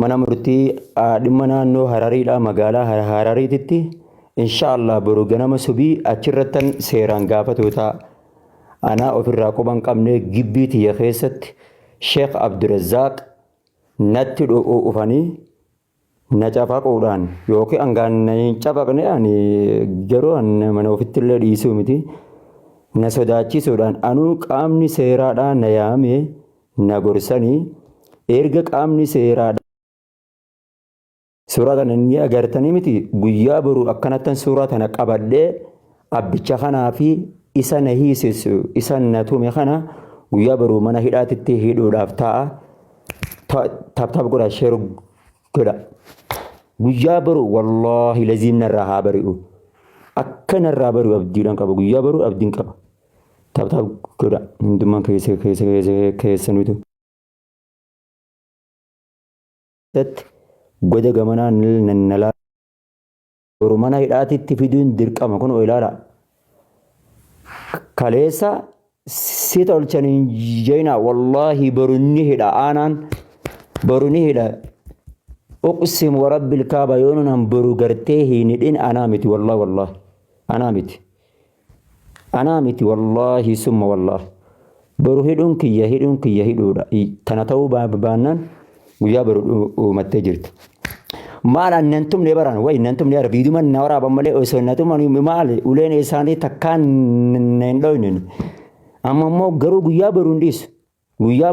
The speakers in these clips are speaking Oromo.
mana murtii dhimma naannoo Harariidha magaalaa Harariititti inshaallah boru ganama subii achirrattan seeraan gaafatoota ana ofirraa quban qabne gibbii tiyya keessatti Sheekh Abdurrazzaaq natti dhufanii na cafaquudhaan yookiin angaan na cafaqne ani garuu mana ofittillee dhiisuu miti na sodaachisuudhaan anuu qaamni seeraadhaan na yaame na gorsanii erga qaamni seeraadhaan suuraa kana ni agartanii miti guyyaa boru akkanattan suuraa tana qabadhee abbicha kanaa fi isa na hiisisu isa na tume kana guyyaa boru mana hidhaatitti hidhuudhaaf ta'a taphtaaf godha sheer godha guyyaa boru wallaahi laziim narraa haa bari'u akka narraa bari'u abdiidhaan qaba guyyaa boru abdiin qaba taphtaaf godha hundummaan keessanuutu. Goda gamanaan nannalaa boru mana hidhaatitti fiduun dirqama kun ilaala kaleessa si tolchaniin jeyna wallaahi borunni hidha aanaan borunni hidha uqsim warabbil kaaba yoonunan boru gartee hin hidhin anaa miti wallaahi anaa miti wallaahi summa wallaahi boru hidhuun kiyya hidhuudha tana ta'uu baannaan guyyaa boru uumattee jirti. Maal annantum ne baran way nantum ne arbiidu man nawara bamale osoo natum maal uleen isaanii takkaan nen dhoynen amma immoo garuu guyyaa barundis guyyaa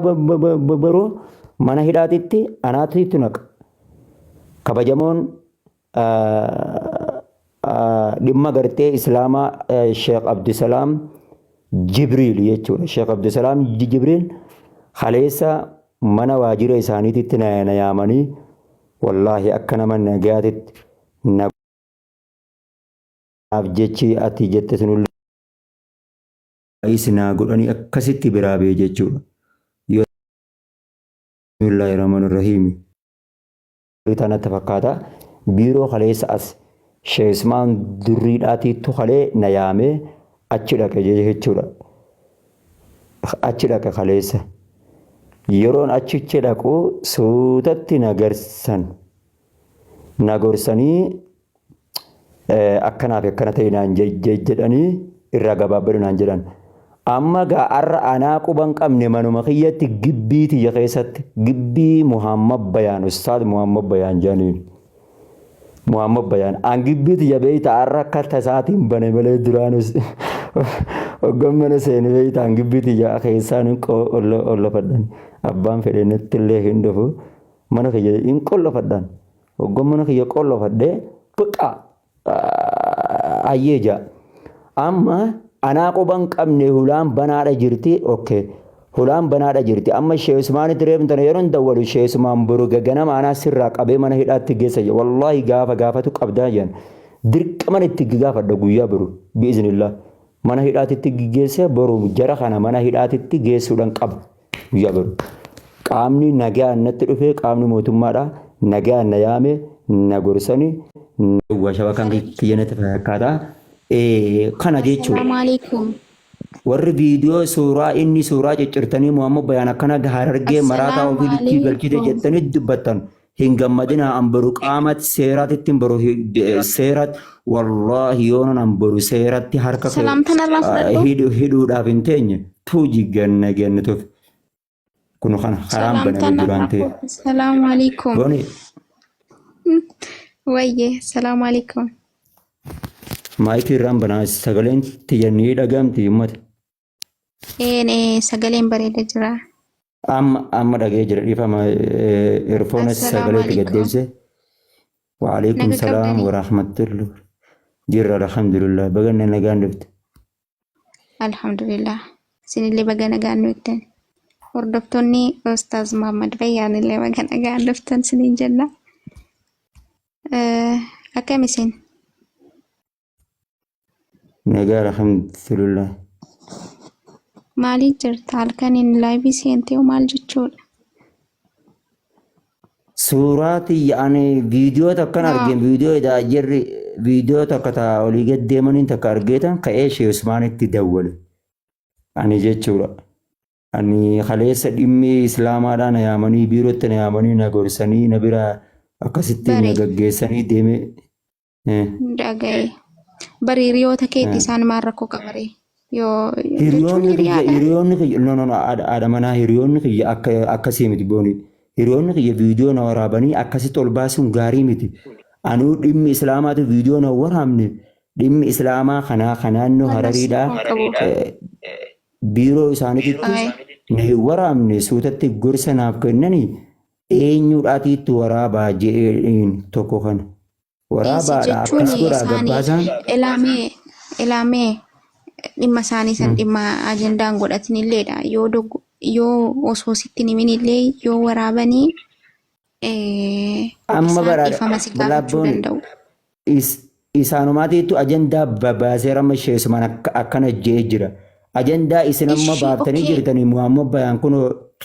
baruu mana hidhaatitti anaatitti naqa kabajamoon dhimma gartee islaamaa Sheekh Abdusalaam Jibriil jechuudha Sheekh Abdusalaam Jibriil haleessa mana waajjira isaaniitti na yaamanii wallaahi akka nama nagaatitti naaf jechi ati jette sunullee isinaa godhanii akkasitti biraa bee jechuudha. Bismillaahi rahmaani rahiim. Tanatti fakkaata biiroo kaleessa as sheesmaan durriidhaatiittu kalee na yaamee achi dhaqe jechuudha. Achi dhaqe kaleessa. Yeroon achitti dhaqu suutatti nagorsanii akkanaaf akkana ta'e naan jedhanii irraa gabaabadhu naan jedhan. Amma gaarra anaa quban qabne manuma kiyyatti gibbii tiyya keessatti gibbii Muhammad Bayaan Ustaad Muhammad Bayaan jaaniin. Muhammad Bayaan an gibbii tiyya beeyta arra akka tasaatiin bane malee duraanus hoggammana seeni beeyta an gibbii tiyya keessaan qollofadhan. Abbaan fedhe natti illee hin dhufu mana kiyya hin qollofadhan hoggammana kiyya qollofadhee buqqaa ayyeeja amma anaa quban qabne hulaan banaadha jirti okay hulaan banaadha jirti amma sheesmaanitti reebntana yeroon dawwalu sheesmaan boru ganama anaa sirraa qabee mana hidhaatti geessa wallaahi gaafatu qabdaa jiran dirqaman itti gaafadha guyyaa boru biiznillah mana hidhaatitti geesse boru jara kana mana hidhaatitti geessuudhaan qaba. Guyyaa boru qaamni nagaa natti dhufee qaamni mootummaadha nagaa na yaame na gorsanii washaba kan kiyyanatti fakkaata kana jechuudha. Assalamualaikum. Warri viidiyoo suuraa inni suuraa ciccirtanii Muhammad Bayaan akkana Harargee maraataa ofiitti galchite jettanii dubbattan hin gammadina ambaru qaamat seeraatti baru seerat wallaahi yoonan ambaru seeratti harka hidhuudhaaf hin teenye tuuji gannatuuf. Kun kan haram baname durante. Assalamualaikum. Wayye, assalamualaikum. Maayikii irraan banaa sagaleen tiyyanii dhagamti ummata. Sagaleen bareeda jira. Amma dhagee jira dhiifama earphones sagalee itti gaddeebise. Wa alaikum salaam wa rahmatullah. Jirra alhamdulillah baganna nagaan dhufte. Alhamdulillah. Sinillee baga nagaan dhufte. Hordoftoonni Ustaaz Muhammad Bayyaan illee baga nagaan dhuftan siniin jenna. Akkam isin? Nagaa alhamdulillah. Maaliif jirta halkaniin laayivii seentee maal jechuudha? Suuraati yaani viidiyoo takkan argeen viidiyoo jirri viidiyoo takka taa olii gad deemaniin takka argeetan ka'ee Sheekh Usmaanitti dawwale. Ani jechuudha. Ani kaleessa dhimmi islaamaadhaan na yaamanii biirootti na yaamanii na gorsanii na bira akkasitti na Bari gaggeessanii deeme. dhagaye. Bari hiriyoota keetti isaan maal rakkoo qabare? Yoo jechuun hiriyaadha. Hiriyoonni kiyya haadha manaa hiriyoonni kiyya akkasii miti booni. Hiriyoonni kiyya viidiyoo na waraabanii akkasitti ol baasuun gaarii miti. Anuu dhimmi islaamaatu viidiyoo na waraabne dhimmi islaamaa kanaa naannoo Harariidhaa biiroo isaaniitti na waraabne suutatti gorsa naaf kennanii eenyuudhaatiitti waraabaa jedheen tokko kana. Waraabaadha akkas godhaa gabbaasaan. Ilaamee dhimma isaanii san dhimma ajandaan godhatinilleedha. Yoo osoo sitti himinillee yoo waraabanii Amma ifama si gaafachuu danda'u. Isaanumaatiitu ajandaa baasee ramma sheessumaan akkana jee jira. Ajandaa isin amma baaftanii jirtanii Muhammad Bayaan kun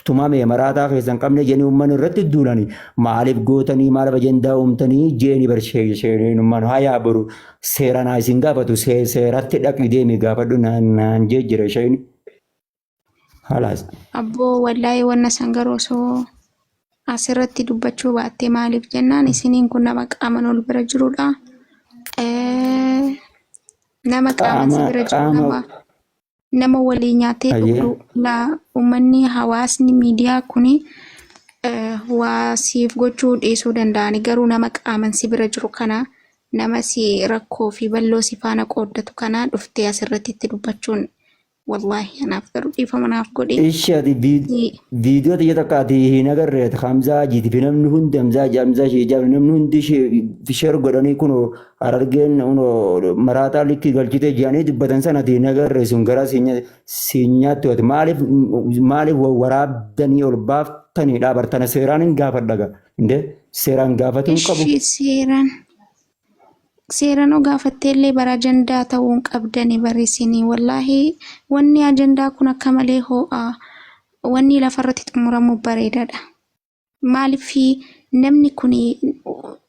tumame maraataa keessan qabne jeni uummanni irratti duulanii maaliif gootanii maaliif ajandaa uumtanii jeeni barsheen uummanni hayaa boru seeraan isin gaafatu seeratti dhaqni deemi gaafadhu naan jee jira isheen. Halaas. Abboo wallahi wanna sangaroo osoo asirratti dubbachuu baattee maaliif jennaan isiniin kun nama qaaman ol bira jirudha. Nama qaaman si bira jiru nama walii nyaatee dhugdu uummanni hawaasni miidiyaa kuni waa siif gochuu dhiisuu danda'ani garuu nama qaaman si bira jiru kana nama si rakkoo fi balloo si faana qooddatu kana dhuftee asirratti itti dubbachuun wallahi anaaf garuu dhiifama naaf godhe. Ishati viidiyoo xiyya takkaati hin agarreet Hamzaa jiiti fi namni hundi Hamzaa ishee jaabi namni hundi sheer godhanii kun Harargeen maraataa likkii galchitee jedhanii dubbatan sanati hin agarre sun gara siinyaatti hooti maaliif waraabdanii ol baaftanii dhaabartana seeraan hin gaafadhaga inde seeraan gaafatuun qabu. Seeraan oo gaafatteellee bara ajandaa ta'uun qabdanii barreessanii wallahi wanni ajandaa kun akka malee ho'aa wanni lafarratti xumuramu bareedaadha. Maaliif namni kun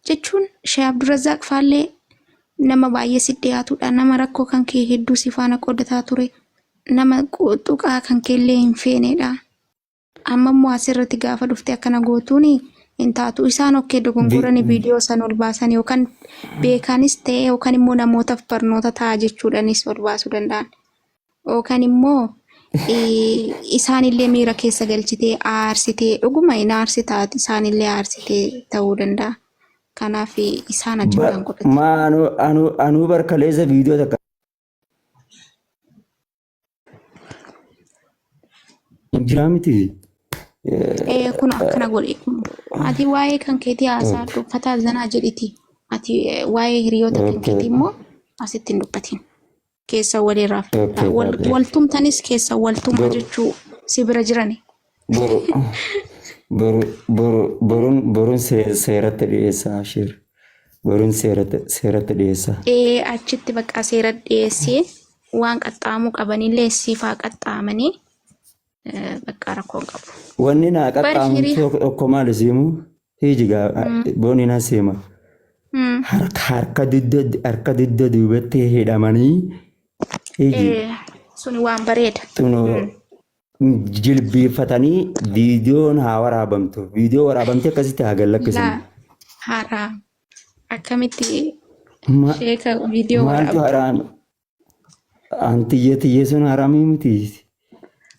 jechuun Sheekh Abdurrazzaaq Faallee nama baay'ee si dhiyaatudha. Nama rakkoo kan kee hedduu si faana qoodataa ture. Nama xuqaa kan keellee hin feenedha. Amma immoo asirratti gaafa dhufte akkana gootuuni hin taatu. Isaan okkee dogongoranii viidiyoo san ol baasan yookaan beekanis ta'e yookaan immoo namootaaf barnoota ta'a jechuudhaanis ol baasuu danda'an. Yookaan immoo isaanillee miira keessa galchitee aarsitee dhuguma hin aarsitaati isaanillee aarsitee ta'uu danda'a. Kanaaf isaan ajjabaan godhatu. Anuu barkaleessa viidiyoo takka. Jira miti. Kun akkana godhe. Ati waa'ee kan keetii haasaa dubbataa zanaa jedhiti. Ati waa'ee hiriyoota kan keetii immoo asitti hin dubbatin. Keessa walirraa waltumtanis keessa waltumma jechuu si bira jirani. Boruun seeratti dhiyeessaa ashir. Boruun seeratti dhiyeessaa. Achitti bakka seera dhiyeessee waan qaxxaamuu qabanillee siifaa qaxxaamanii bakka rakkoon qabu. Wanni naa qaxxaamu tokko maal siimu hiijigaa booni na seema. Harka didda duubatti hidhamanii suni waan bareeda. Jilbiifatanii viidiyoon haa waraabamtu. Viidiyoo waraabamtee akkasitti haa gallakkisanii. Haraa akkamitti sheeka viidiyoo waraabamtu? Maaltu haraami? Antiyyee sun haraamii miti.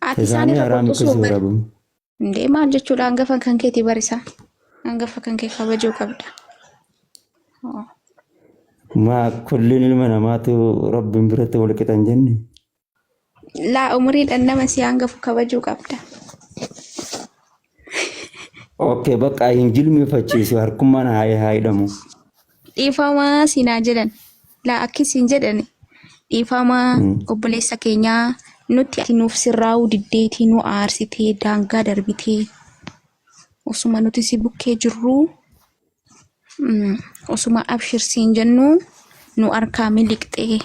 Ati isaanii rakkoo suuqan. Indee maal jechuudha hangafa kan keetii barisa. Hangafa kan kee kabajuu qabda. Ma kulliin ilma namaatu rabbiin biratti wal qixan jenne. Laa umuriidhaan nama si hangafu kabajuu qabda. Okay bakka hin jilmifachiisu harkummaan haa hidhamu. Dhiifamaa siinaa jedhan. Laa akkisiin jedhani. Dhiifamaa obboleessa keenyaa nuti ati nuuf sirraa'uu diddeetii nu aarsitee daangaa darbitee osuma nuti si bukkee jirru osuma abshirsiin jennu nu harkaa miliqxee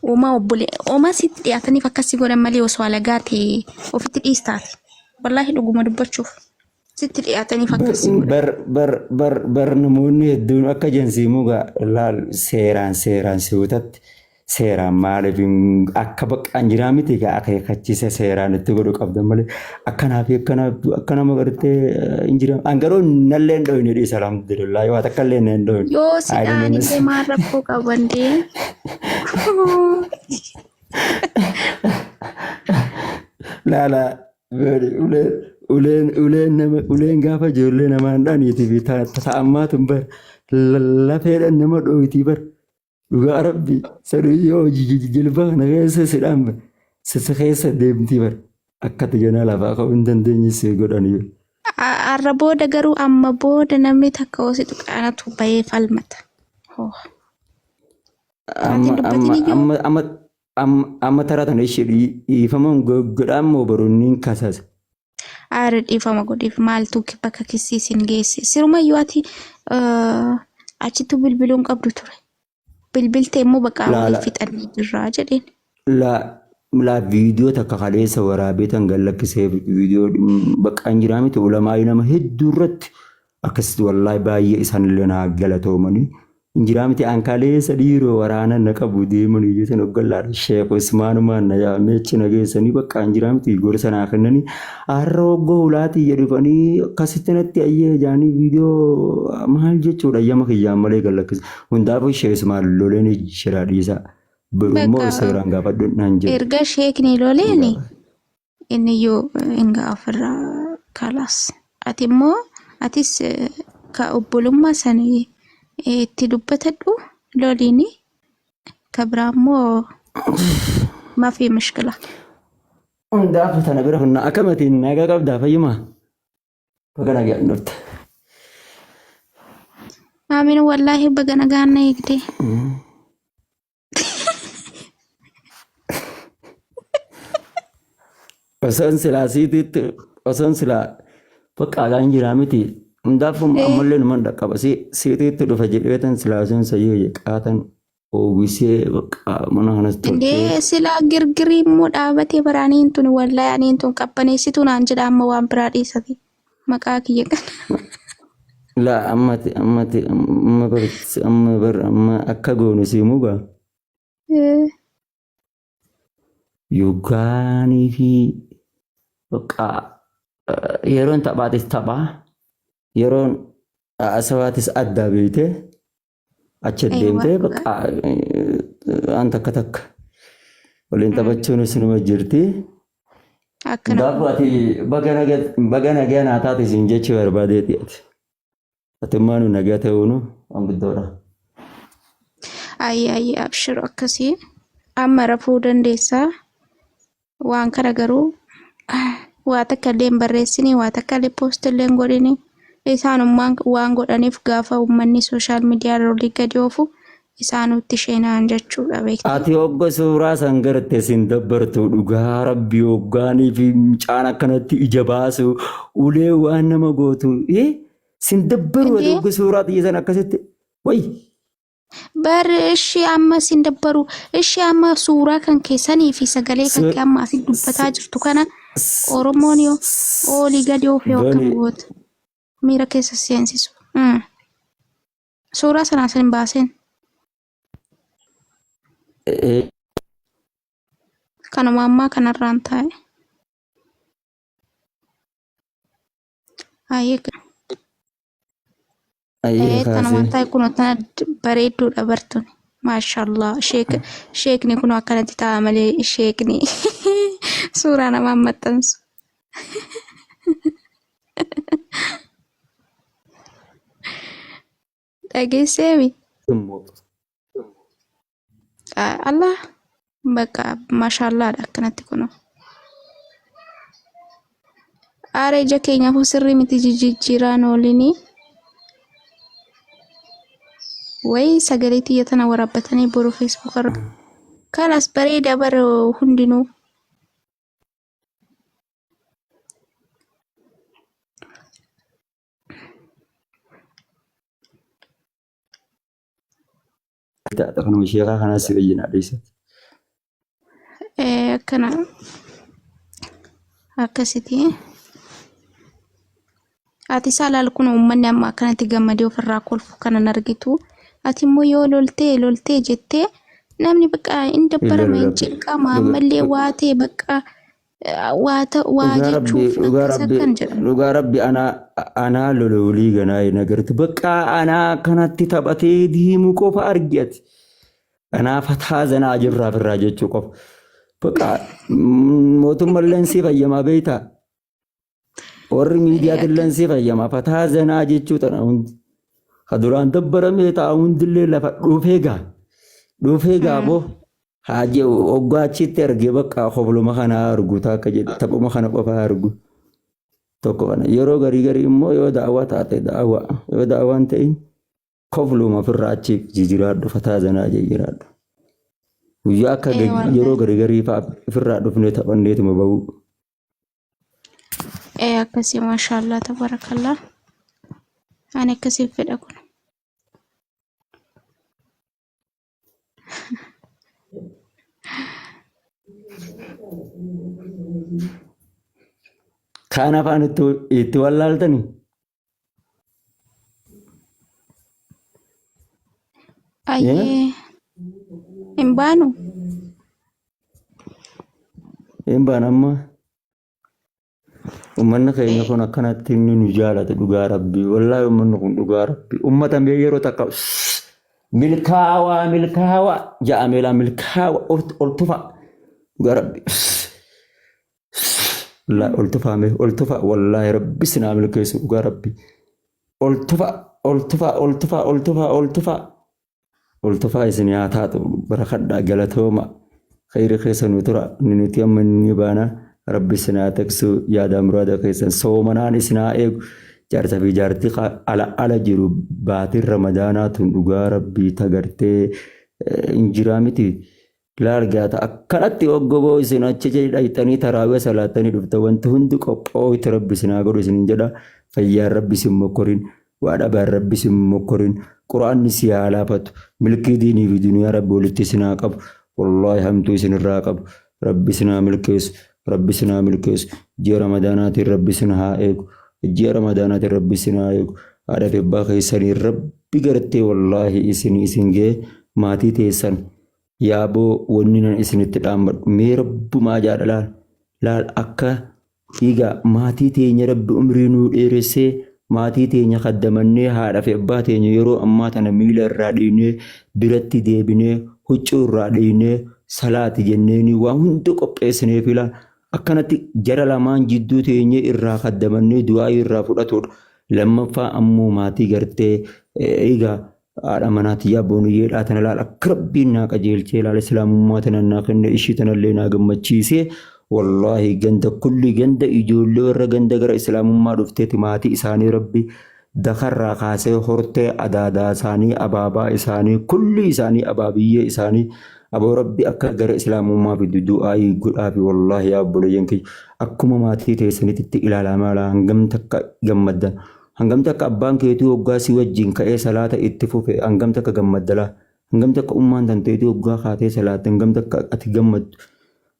Oma sitti dhiyaataniif akkasii godhan malee osoo alagaa ta'e ofitti dhiistaati. Wallaahi dhuguma dubbachuuf sitti dhiyaataniif akkasii godhan. Bar namoonni hedduun akka jensiimuu laal seeraan si'utatti seeraan maaliif akka baqqaan jiraa miti akeekkachiisa seeraan itti godhu qabdan malee akkanaa fi akka nama gartee hin jiran. Angaruu nallee hin dhohine dhiisa alhamdulillah yoo takka illee hin dhohine. Yoo sidhaan illee maal rakkoo qaban dee. Laala uleen gaafa ijoollee namaan dhaaniitii fi ta'ammaatu bar lafeedhaan nama dhohitii bar. Dhugaa rabbi sadii yoo jilbaa kana keessa sidhaan sisa keessa deemtii bar akkati ganaa lafaa ka'uu hin dandeenye si godhanii. Har'a booda garuu amma booda namni takka hosi tuqaanatu bahee falmata. Amma taratan ishee dhiifaman godhaan moo baroonni kasaasa. Aara dhiifama godheef maaltu bakka kisiisin geesse. Sirumayyuu ati achitti bilbiluun qabdu ture. Bilbiltee immoo bakka waliin fixanii jirraa jedheen. Laa viidiyoo takka kaleessa waraabeetan gallakkisee viidiyoo baqqaan jiraa miti ulamaayii nama hedduu irratti akkasitti wallaahi baay'ee isaanillee naa galatoomanii injiraa miti ankaleessa dhiiroo waraana na qabu deemanii jechuun oggallaadha sheeko ismaanumaan na yaameechi nageessanii baqqaan jiraa miti gorsa naa kennanii har'a hoggoo hulaatii jedhufanii akkasitti natti ayyee jaanii viidiyoo maal jechuudha ayyama kiyyaan malee gallakkisa hundaafuu sheeko ismaan loleen jiraa dhiisaa. Berumur seorang gak pedut nanjut. Erga Sheikh ni lole ni. Ini yo enggak afra kalas. Atimo atis ka obbolum masani tidubbatadhu lole ni kabramo ما في مشكلة. دافع أنا بروح إن أكمل إن أجا قبض دافع يما. بقنا جا نرت. آمين والله بقنا جانا يكدي. Osan sila sitit osan sila pekalan jiramiti ndafum amalle manda kabasi sitit do fajidetan sila osan sayo yakatan obise baka mana hanas to de sila girgiri mo dabate baranin tun wallahi anin tun kappane situn anjada amma wan pradi sati maka kiyakan la ammati amma akagonu simuga yugani fi baka yeron tabatis taba yeron asawatis adda bete achet demte baka anta katak olin tabachunu sinuma jirti dabati bagana gana tati sinjechi barbadeti atimanu nagate unu ambidora ay abshir akasi amma rafu dandeessa waan kana garuu waa takka illee barreessini waa takka illee post illee godhini isaanummaan waan godhaniif gaafa uummanni sooshaal miidiyaa irratti gadi oofu isaanutti sheenaan jechuudha beektaa. Ati hogga suuraa san garte sin dabbartu dhugaa rabbi hoggaanii fi mucaan akkanatti ija baasu ulee waan nama gootu sin dabbaru hogga suuraa xiyyeessan akkasitti wayi. Bar ishi amma sin dabbaru ishi amma suuraa kan keessanii fi sagalee kan kee amma asi dubbataa jirtu kana Oromoon yoo olii gadi oofee akkam goota miira keessa seensisu. Suuraa sanaa sin baaseen. Kanuma ammaa kanarraan taa'e. Kanuma taa'e kun tana bareedduudha bartuun. Maashaallah sheekni kun akkanatti ta'a malee sheekni suuraa namaan maxxansu. Dhageesseemi. Allah bakka maashaallaadha akkanatti kun. Aara ija keenyaaf sirrii miti jijjiiraan oolinii. Way sagalee tiyya tana waraabbatanii boru Facebook irra. Kanas bareeda bara hundinuu. Taata kanuma sheekaa kanas si wajjin adeemsa. Akkana akkasitti. Ati saalaal kun uummanni amma akkanatti gammadee ofirraa kolfu kanan argitu. Ati immoo yoo loltee jettee namni bakka inni dabbarame hin cinqama ammallee waa ta'e bakka waa jechuuf akkas akkan jedhan. Dhugaa rabbi anaa lololii ganaa hin agartu. Bakka anaa kanatti taphatee diimuu qofa argate. Anaa fataa zanaa jirraa firraa jechuu qofa. Bakka mootummaan lensii fayyamaa beektaa? Warri miidiyaatiin lensii fayyamaa fataa zanaa jechuu tana hundi. Kaduraan dabbaramee ta'a hundillee lafa dhufee gaaboo haajee oggaa achitti argee bakka hobluma kanaa argu taakka jedhe taphuma kana qofaa argu tokko kana yeroo garii immoo yoo daawwaa taate daawwaa yoo daawwaan ta'in kofluma ofirraa achiif jijjiiraadhu fataa zanaa jijjiiraadhu guyyaa akka yeroo garii fa'aa ofirraa dhufnee taphanneetuma bahuu. Akkasii maashaallah tabarakallah ani akkasiif fedha kun. Kaan afaan itti wallaaltanii? Ayyee hin baanu. Hin baan amma uummanni keenya kun akkanatti inni nu jaalate dhugaa rabbii wallaahi uummanni kun dhugaa rabbii uummata yeroo takka milkaawaa ja'ameela milkaawaa ol tufa dhugaa rabbii. ol tufa wallaahi rabbi sinaa milkeessu dhugaa rabbi ol tufa isin yaa taatu barakadhaa galatooma khayri keessa nu tura nuti amma ni baana rabbi sinaa taksu yaada muraada keessan soomanaan isinaa eegu jaarsa fi jaartii ala jiru baatiin ramadaanaa tun dhugaa rabbii tagartee injiraa miti. Laal gaata akkanatti oggoboo isin achi jedhaytanii taraawee salaatanii dhufta wanti hundi qophoo'uutti rabbi sinaa godhu isin jedha fayyaan rabbi sin mokkorin waa dhabaan rabbi sin mokkorin quraanni si haa laafatu milkii diinii fi duniyaa rabbi walitti sinaa qabu wallaahi hamtuu isin irraa qabu rabbi sinaa milkeessu ji'a ramadaanaatiin rabbi sin haa eegu ji'a ramadaanaatiin rabbi sin haa eegu haadha fi abbaa keessanii rabbi gartee wallaahi isin gee maatii teessan. Yaaboo wanni nan isinitti dhaammadhu mee rabbumaa jaadha laal akka dhiigaa maatii teenya rabbi umrii nuu dheeressee maatii teenya kaddamannee haadha fi abbaa teenya yeroo ammaa tana miila irraa dhiinee biratti deebinee huccuu irraa dhiinee salaati jenneeni waan hundi qopheessinee filaan akkanatti jara lamaan jidduu teenya irraa kaddamannee du'aa irraa fudhatudha. Lammaffaa ammoo maatii gartee dhiigaa. Haadha manaatti yaabboon yeedhaa tana laal akka rabbiin naa qajeelchee laal islaamummaa tana naa kenne ishii tanallee naa gammachiisee wallaahi ganda ijoollee warra ganda gara islaamummaa dhufteeti maatii isaanii rabbi dakarraa kaasee hortee adaadaa isaanii abaabaa isaanii kulli isaanii abaabiyyee isaanii aboo rabbi akka gara islaamummaa fidu du'aayii godhaafi wallaahi yaabboleeyyan kiyya akkuma maatii teessanitti ilaalamaa laa hangam takka gammaddan. Hangam takka abbaan keetii waggaa si wajjin ka'ee salaata itti fufe hangam takka gammaddalaa hangam takka ummaan tanteetii waggaa kaatee salaata hangam takka ati gammaddu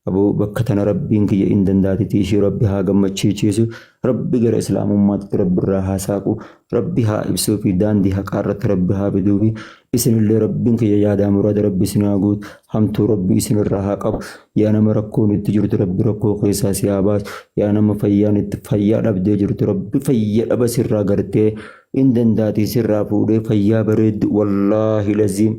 aboo bakka tana rabbiin kiyya hin dandaatiti ishee rabbi haa gammachiichiisu rabbi gara islaamummaatti rabbi irraa haa saaqu rabbi haa ibsuu fi daandii haqaa irratti rabbi haa fiduu fi isinillee rabbiin kiyya yaadaa muraada rabbi isin haa guutu hamtuu rabbi isin irraa haa qabu yaa nama rakkoon itti jirtu rabbi rakkoo keessaa si haa baasu yaa nama fayyaan itti fayyaa dhabdee jirtu rabbi fayya dhaba sirraa gartee hin dandaati sirraa fuudhee fayyaa bareeddu wallaahi laziim.